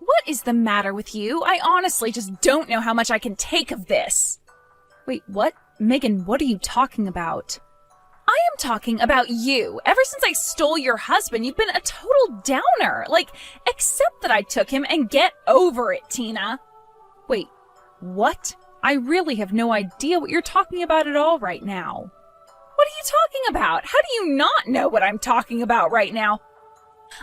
What is the matter with you? I honestly just don't know how much I can take of this. Wait, what? Megan, what are you talking about? I am talking about you. Ever since I stole your husband, you've been a total downer. Accept that I took him and get over it, Tina. Wait, what? I really have no idea what you're talking about at all right now. What are you talking about? How do you not know what I'm talking about right now?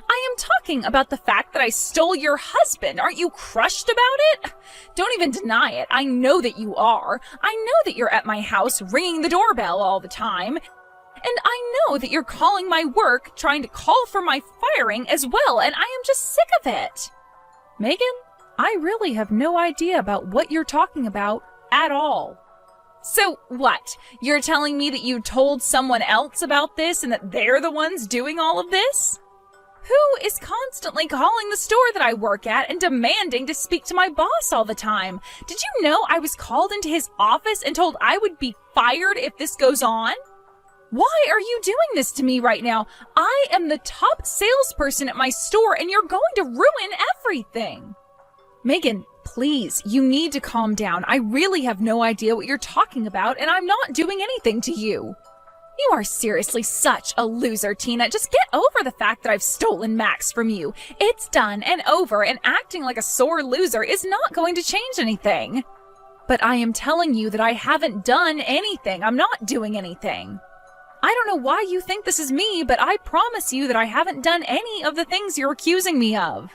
I am talking about the fact that I stole your husband. Aren't you crushed about it? Don't even deny it. I know that you are. I know that you're at my house ringing the doorbell all the time. And I know that you're calling my work, trying to call for my firing as well, and I am just sick of it. Megan, I really have no idea about what you're talking about at all. So what? You're telling me that you told someone else about this and that they're the ones doing all of this? Who is constantly calling the store that I work at and demanding to speak to my boss all the time? Did you know I was called into his office and told I would be fired if this goes on? Why are you doing this to me right now? I am the top salesperson at my store and you're going to ruin everything. Megan, please, you need to calm down. I really have no idea what you're talking about and I'm not doing anything to you. You are seriously such a loser, Tina. Just get over the fact that I've stolen Max from you. It's done and over, and acting like a sore loser is not going to change anything. But I am telling you that I haven't done anything. I'm not doing anything. I don't know why you think this is me, but I promise you that I haven't done any of the things you're accusing me of.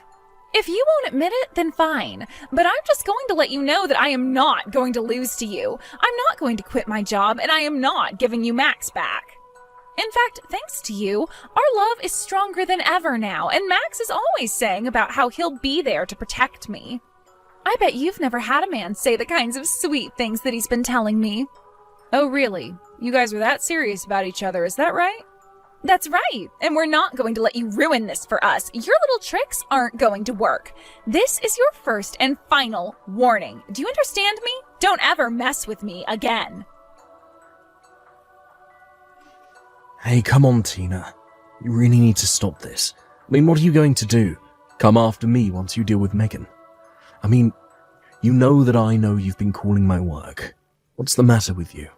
If you won't admit it, then fine. But I'm just going to let you know that I am not going to lose to you. I'm not going to quit my job, and I am not giving you Max back. In fact, thanks to you, our love is stronger than ever now, and Max is always saying about how he'll be there to protect me. I bet you've never had a man say the kinds of sweet things that he's been telling me. Oh, really? You guys were that serious about each other, is that right? That's right, and we're not going to let you ruin this for us. Your little tricks aren't going to work. This is your first and final warning. Do you understand me? Don't ever mess with me again. Hey, come on, Tina. You really need to stop this. I mean, what are you going to do? Come after me once you deal with Megan? I mean, you know that I know you've been calling my work. What's the matter with you?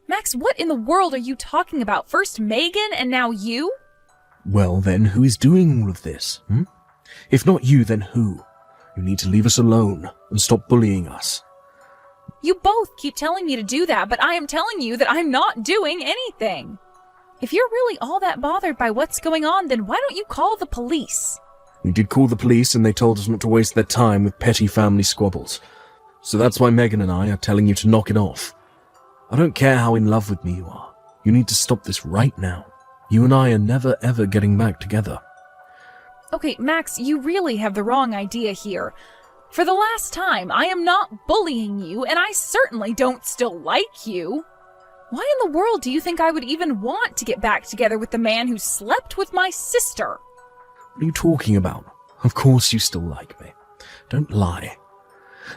Max, what in the world are you talking about? First Megan and now you? Well then, who is doing all of this? If not you, then who? You need to leave us alone and stop bullying us. You both keep telling me to do that, but I am telling you that I'm not doing anything. If you're really all that bothered by what's going on, then why don't you call the police? We did call the police and they told us not to waste their time with petty family squabbles. So that's why Megan and I are telling you to knock it off. I don't care how in love with me you are. You need to stop this right now. You and I are never ever getting back together. Okay, Max, you really have the wrong idea here. For the last time, I am not bullying you, and I certainly don't still like you. Why in the world do you think I would even want to get back together with the man who slept with my sister? What are you talking about? Of course you still like me. Don't lie.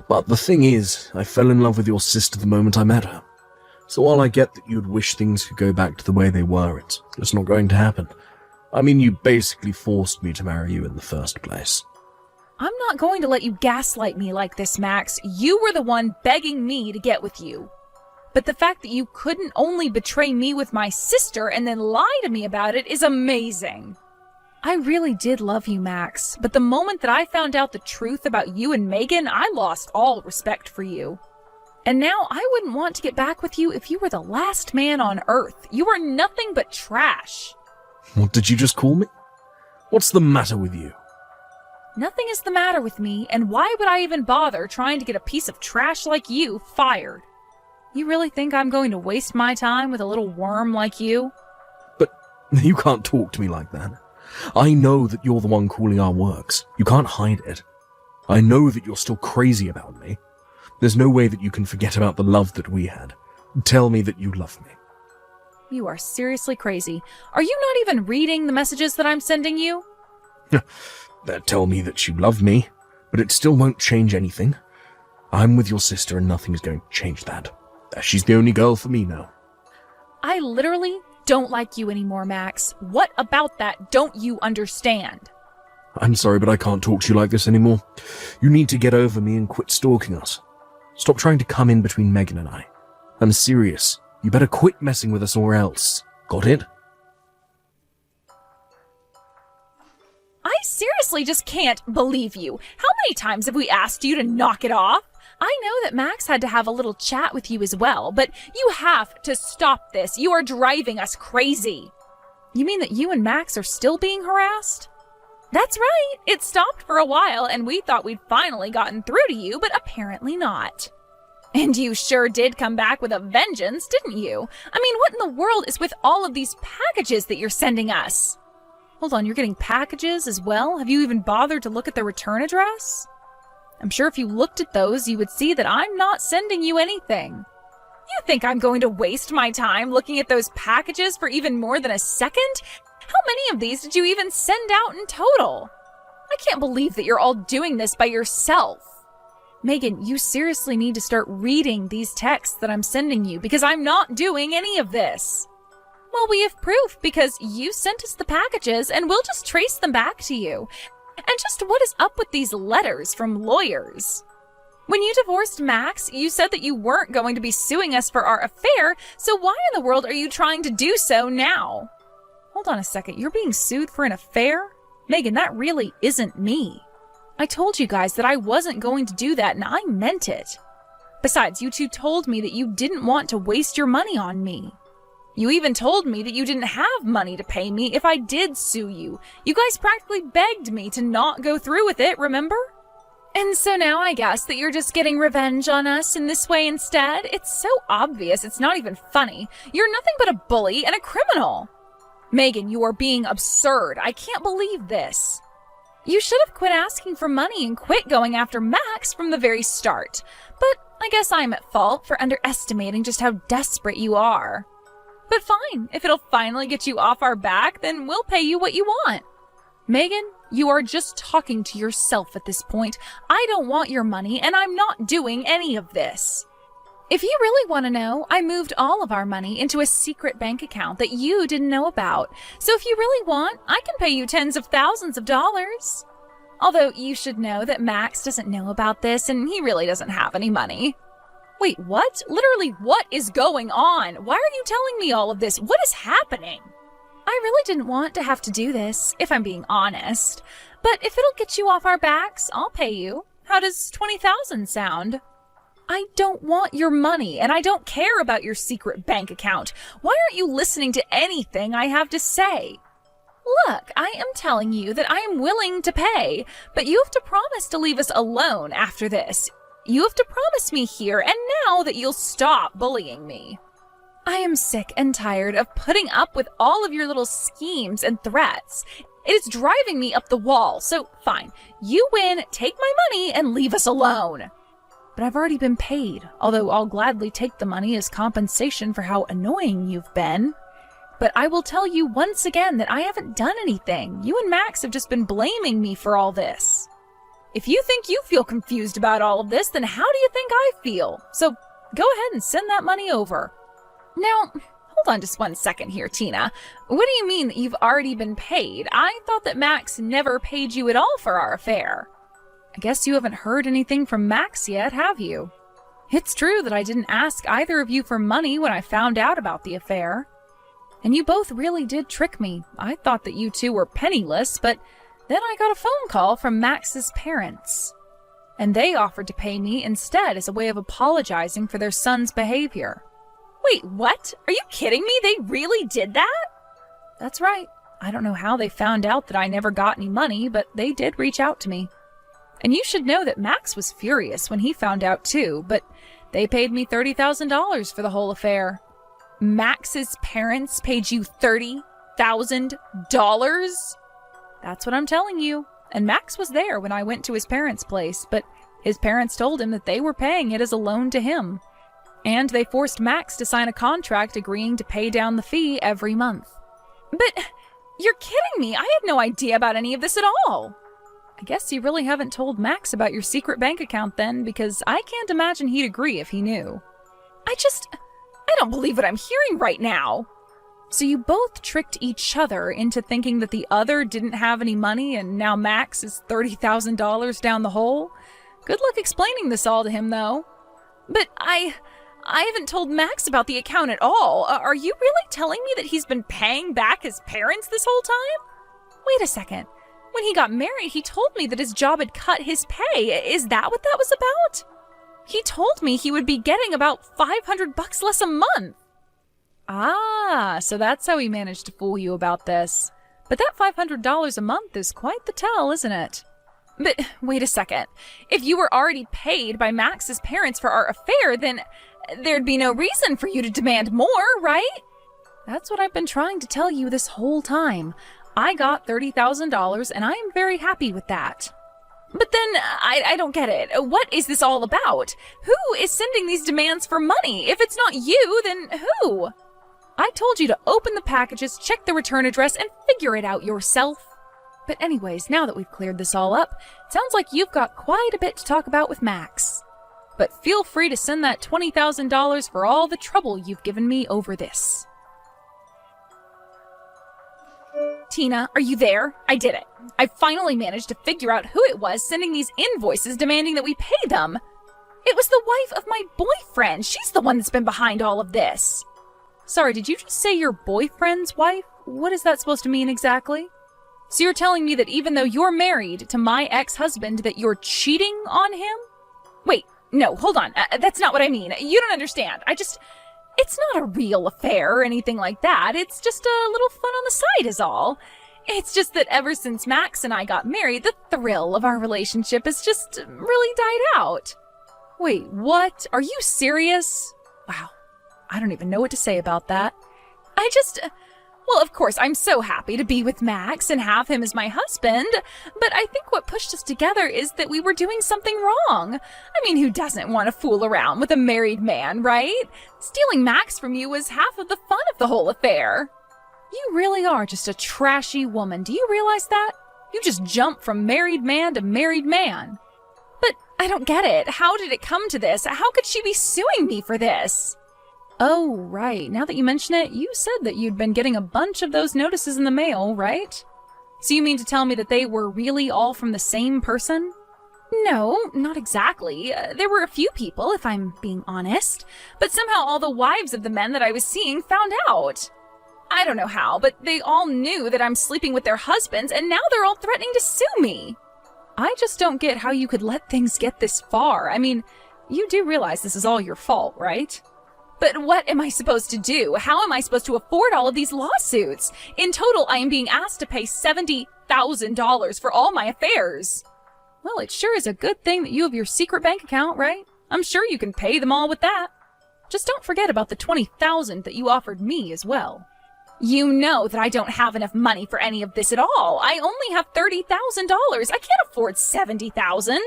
But the thing is, I fell in love with your sister the moment I met her. So while I get that you'd wish things could go back to the way they were, it's just not going to happen. I mean, you basically forced me to marry you in the first place. I'm not going to let you gaslight me like this, Max. You were the one begging me to get with you. But the fact that you couldn't only betray me with my sister and then lie to me about it is amazing. I really did love you, Max, but the moment that I found out the truth about you and Megan, I lost all respect for you. And now I wouldn't want to get back with you if you were the last man on Earth. You are nothing but trash. What did you just call me? What's the matter with you? Nothing is the matter with me, and why would I even bother trying to get a piece of trash like you fired? You really think I'm going to waste my time with a little worm like you? But you can't talk to me like that. I know that you're the one calling our works. You can't hide it. I know that you're still crazy about me. There's no way that you can forget about the love that we had. Tell me that you love me. You are seriously crazy. Are you not even reading the messages that I'm sending you? Tell me that you love me, but it still won't change anything. I'm with your sister and nothing's going to change that. She's the only girl for me now. I literally don't like you anymore, Max. What about that don't you understand? I'm sorry, but I can't talk to you like this anymore. You need to get over me and quit stalking us. Stop trying to come in between Megan and I. I'm serious. You better quit messing with us or else. Got it? I seriously just can't believe you. How many times have we asked you to knock it off? I know that Max had to have a little chat with you as well, but you have to stop this. You are driving us crazy. You mean that you and Max are still being harassed? That's right. It stopped for a while and we thought we'd finally gotten through to you, but apparently not. And you sure did come back with a vengeance, didn't you? I mean, what in the world is with all of these packages that you're sending us? Hold on, you're getting packages as well? Have you even bothered to look at the return address? I'm sure if you looked at those, you would see that I'm not sending you anything. You think I'm going to waste my time looking at those packages for even more than a second? How many of these did you even send out in total? I can't believe that you're all doing this by yourself. Megan, you seriously need to start reading these texts that I'm sending you because I'm not doing any of this. Well, we have proof because you sent us the packages and we'll just trace them back to you. And just what is up with these letters from lawyers? When you divorced Max, you said that you weren't going to be suing us for our affair, so why in the world are you trying to do so now? Hold on a second, you're being sued for an affair? Megan, that really isn't me. I told you guys that I wasn't going to do that and I meant it. Besides, you two told me that you didn't want to waste your money on me. You even told me that you didn't have money to pay me if I did sue you. You guys practically begged me to not go through with it, remember? And so now I guess that you're just getting revenge on us in this way instead? It's so obvious, it's not even funny. You're nothing but a bully and a criminal. Megan, you are being absurd. I can't believe this. You should have quit asking for money and quit going after Max from the very start. But I guess I'm at fault for underestimating just how desperate you are. But fine, if it'll finally get you off our back, then we'll pay you what you want. Megan, you are just talking to yourself at this point. I don't want your money, and I'm not doing any of this. If you really want to know, I moved all of our money into a secret bank account that you didn't know about. So if you really want, I can pay you tens of thousands of dollars. Although you should know that Max doesn't know about this, and he really doesn't have any money. Wait, what? Literally, what is going on? Why are you telling me all of this? What is happening? I really didn't want to have to do this, if I'm being honest. But if it'll get you off our backs, I'll pay you. How does 20,000 sound? I don't want your money, and I don't care about your secret bank account. Why aren't you listening to anything I have to say? Look, I am telling you that I am willing to pay, but you have to promise to leave us alone after this. You have to promise me here and now that you'll stop bullying me. I am sick and tired of putting up with all of your little schemes and threats. It is driving me up the wall, so fine. You win, take my money, and leave us alone. But I've already been paid, although I'll gladly take the money as compensation for how annoying you've been. But I will tell you once again that I haven't done anything. You and Max have just been blaming me for all this. If you think you feel confused about all of this, then how do you think I feel? So go ahead and send that money over. Now, hold on just one second here, Tina. What do you mean that you've already been paid? I thought that Max never paid you at all for our affair. I guess you haven't heard anything from Max yet, have you? It's true that I didn't ask either of you for money when I found out about the affair. And you both really did trick me. I thought that you two were penniless, but then I got a phone call from Max's parents. And they offered to pay me instead as a way of apologizing for their son's behavior. Wait, what? Are you kidding me? They really did that? That's right. I don't know how they found out that I never got any money, but they did reach out to me. And you should know that Max was furious when he found out too, but they paid me $30,000 for the whole affair. Max's parents paid you $30,000? That's what I'm telling you. And Max was there when I went to his parents' place, but his parents told him that they were paying it as a loan to him. And they forced Max to sign a contract agreeing to pay down the fee every month. But you're kidding me. I had no idea about any of this at all. I guess you really haven't told Max about your secret bank account then, because I can't imagine he'd agree if he knew. I don't believe what I'm hearing right now. So you both tricked each other into thinking that the other didn't have any money and now Max is $30,000 down the hole? Good luck explaining this all to him, though. But I haven't told Max about the account at all. Are you really telling me that he's been paying back his parents this whole time? Wait a second. When he got married, he told me that his job had cut his pay. Is that what that was about? He told me he would be getting about $500 less a month. Ah, so that's how he managed to fool you about this. But that $500 a month is quite the tell, isn't it? But wait a second. If you were already paid by Max's parents for our affair, then there'd be no reason for you to demand more, right? That's what I've been trying to tell you this whole time. I got $30,000 and I am very happy with that. But then, I don't get it. What is this all about? Who is sending these demands for money? If it's not you, then who? I told you to open the packages, check the return address, and figure it out yourself. But anyways, now that we've cleared this all up, it sounds like you've got quite a bit to talk about with Max. But feel free to send that $20,000 for all the trouble you've given me over this. Tina, are you there? I did it. I finally managed to figure out who it was sending these invoices demanding that we pay them. It was the wife of my boyfriend. She's the one that's been behind all of this. Sorry, did you just say your boyfriend's wife? What is that supposed to mean exactly? So you're telling me that even though you're married to my ex-husband, that you're cheating on him? Wait, no, hold on. That's not what I mean. You don't understand. It's not a real affair or anything like that. It's just a little fun on the side is all. It's just that ever since Max and I got married, the thrill of our relationship has just really died out. Wait, what? Are you serious? Wow, I don't even know what to say about that. Well, of course, I'm so happy to be with Max and have him as my husband, but I think what pushed us together is that we were doing something wrong. I mean, who doesn't want to fool around with a married man, right? Stealing Max from you was half of the fun of the whole affair. You really are just a trashy woman. Do you realize that? You just jump from married man to married man. But I don't get it. How did it come to this? How could she be suing me for this? Oh, right. Now that you mention it, you said that you'd been getting a bunch of those notices in the mail, right? So you mean to tell me that they were really all from the same person? No, not exactly. There were a few people, if I'm being honest. But somehow all the wives of the men that I was seeing found out. I don't know how, but they all knew that I'm sleeping with their husbands, and now they're all threatening to sue me. I just don't get how you could let things get this far. I mean, you do realize this is all your fault, right? But what am I supposed to do? How am I supposed to afford all of these lawsuits? In total, I am being asked to pay $70,000 for all my affairs. Well, it sure is a good thing that you have your secret bank account, right? I'm sure you can pay them all with that. Just don't forget about the $20,000 that you offered me as well. You know that I don't have enough money for any of this at all. I only have $30,000. I can't afford $70,000.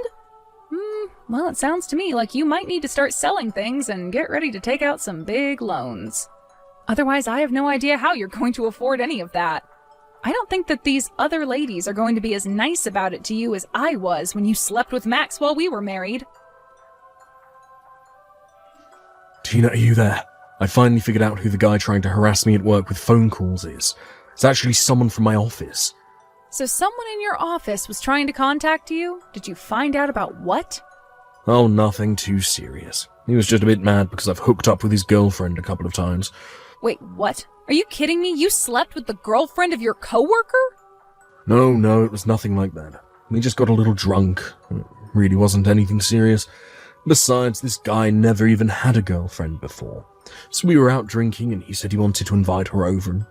Well, it sounds to me like you might need to start selling things and get ready to take out some big loans. Otherwise, I have no idea how you're going to afford any of that. I don't think that these other ladies are going to be as nice about it to you as I was when you slept with Max while we were married. Tina, are you there? I finally figured out who the guy trying to harass me at work with phone calls is. It's actually someone from my office. So someone in your office was trying to contact you? Did you find out about what? Oh, nothing too serious. He was just a bit mad because I've hooked up with his girlfriend a couple of times. Wait, what? Are you kidding me? You slept with the girlfriend of your coworker? No, it was nothing like that. We just got a little drunk. It really wasn't anything serious. Besides, this guy never even had a girlfriend before. So we were out drinking and he said he wanted to invite her over and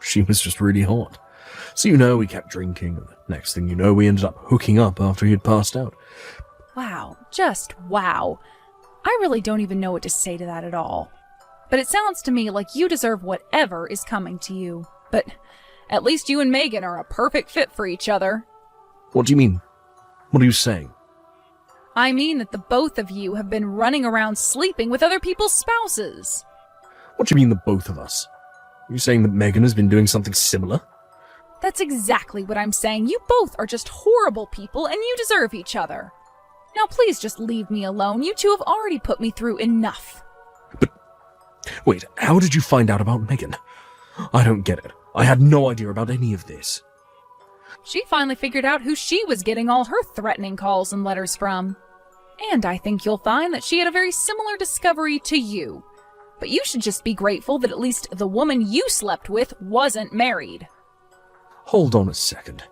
she was just really hot. So we kept drinking and the next thing you know, we ended up hooking up after he had passed out. Wow, just wow. I really don't even know what to say to that at all. But it sounds to me like you deserve whatever is coming to you. But at least you and Megan are a perfect fit for each other. What do you mean? What are you saying? I mean that the both of you have been running around sleeping with other people's spouses. What do you mean the both of us? Are you saying that Megan has been doing something similar? That's exactly what I'm saying. You both are just horrible people and you deserve each other. Now please just leave me alone. You two have already put me through enough. But wait, how did you find out about Megan? I don't get it. I had no idea about any of this. She finally figured out who she was getting all her threatening calls and letters from. And I think you'll find that she had a very similar discovery to you. But you should just be grateful that at least the woman you slept with wasn't married. Hold on a second.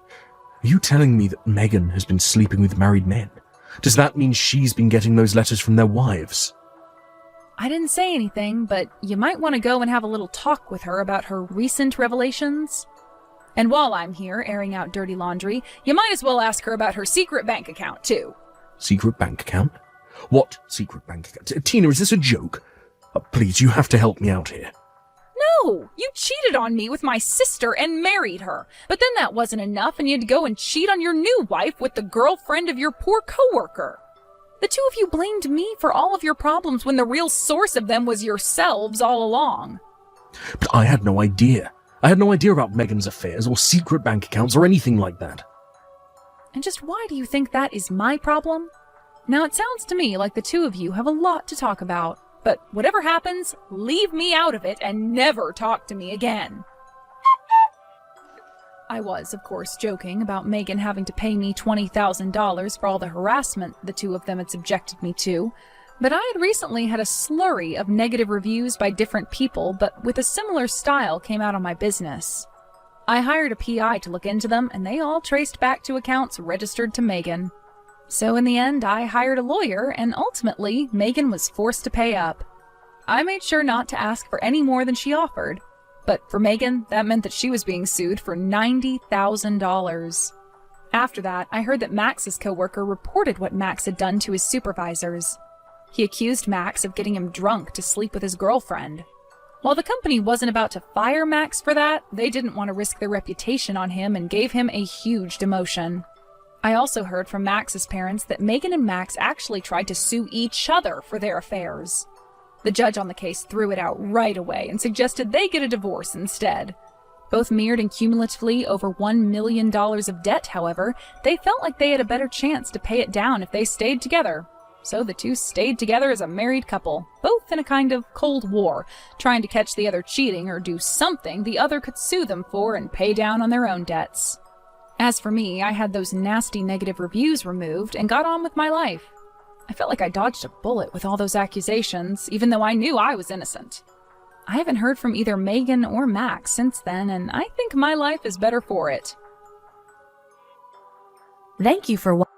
Are you telling me that Megan has been sleeping with married men? Does that mean she's been getting those letters from their wives? I didn't say anything, but you might want to go and have a little talk with her about her recent revelations. And while I'm here airing out dirty laundry, you might as well ask her about her secret bank account, too. Secret bank account? What secret bank account? Tina, is this a joke? Please, you have to help me out here. No! You cheated on me with my sister and married her. But then that wasn't enough, and you had to go and cheat on your new wife with the girlfriend of your poor coworker. The two of you blamed me for all of your problems when the real source of them was yourselves all along. But I had no idea. I had no idea about Megan's affairs or secret bank accounts or anything like that. And just why do you think that is my problem? Now, it sounds to me like the two of you have a lot to talk about. But whatever happens, leave me out of it and never talk to me again. I was, of course, joking about Megan having to pay me $20,000 for all the harassment the two of them had subjected me to, but I had recently had a slurry of negative reviews by different people, but with a similar style came out on my business. I hired a PI to look into them, and they all traced back to accounts registered to Megan. So in the end, I hired a lawyer, and ultimately, Megan was forced to pay up. I made sure not to ask for any more than she offered, but for Megan, that meant that she was being sued for $90,000. After that, I heard that Max's coworker reported what Max had done to his supervisors. He accused Max of getting him drunk to sleep with his girlfriend. While the company wasn't about to fire Max for that, they didn't want to risk their reputation on him and gave him a huge demotion. I also heard from Max's parents that Megan and Max actually tried to sue each other for their affairs. The judge on the case threw it out right away and suggested they get a divorce instead. Both mirrored in cumulatively over $1 million of debt, however, they felt like they had a better chance to pay it down if they stayed together. So the two stayed together as a married couple, both in a kind of Cold War, trying to catch the other cheating or do something the other could sue them for and pay down on their own debts. As for me, I had those nasty negative reviews removed and got on with my life. I felt like I dodged a bullet with all those accusations, even though I knew I was innocent. I haven't heard from either Megan or Max since then, and I think my life is better for it. Thank you for watching.